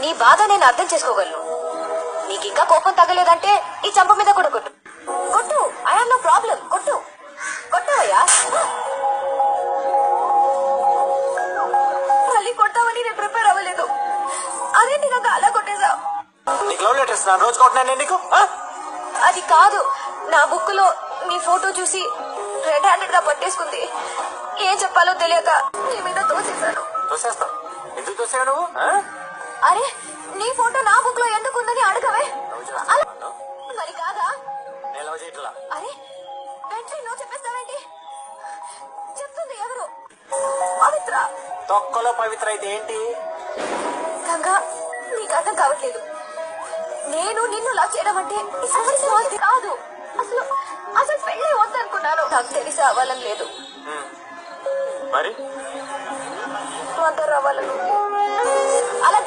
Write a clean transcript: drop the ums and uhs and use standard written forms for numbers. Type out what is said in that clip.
నీ బాధ నేను అర్థం చేసుకోగలను. నీకింకా కోపం తగ్గలేదంటే ఈ చంప మీద కూడా కొట్టు. కొట్టు, ఐ హావ్ నో ప్రాబ్లం. కొట్టు కొట్టవయ్యా. మళ్ళీ కొట్టావని నేను ప్రిపేర్ అవ్వలేదు. అదేంటి నాకు అలా కొట్టేశావు? నీకు లవ్ లెటర్స్ నా రోజు కొట్టినా నీకు? అది కాదు, నా బుక్ లో నీ ఫోటో చూసి రెడ్ హ్యాండెడ్ గా పట్టేసుకుంది. ఏం చెప్పాలో తెలియక నీ మీద తోసేశాను. తోసేస్తావు? ఎందుకు తోసావు నువ్వు? అరే, నీ ఫోటో నా బుక్ లో ఎందుకుందని అడగవే. మరి కాదా? నేను లవ్ చేయట్లా. అరే, వెంటనే నువ్వు చెప్పేస్తావేంటి? చెప్తుంది ఎవరు? పవిత్ర. తొక్కలో పవిత్ర అయితే ఏంటి? గంగా, నీకు అర్థం కావట్లేదు. నేను నిన్ను లవ్ చేయడం అంటే కాదు. అసలు అసలు పెళ్ళి వద్దనుకున్నాను. నాకు తెలిసి అవ్వాలని లేదు. మరి అందరూ అవ్వాలని అలా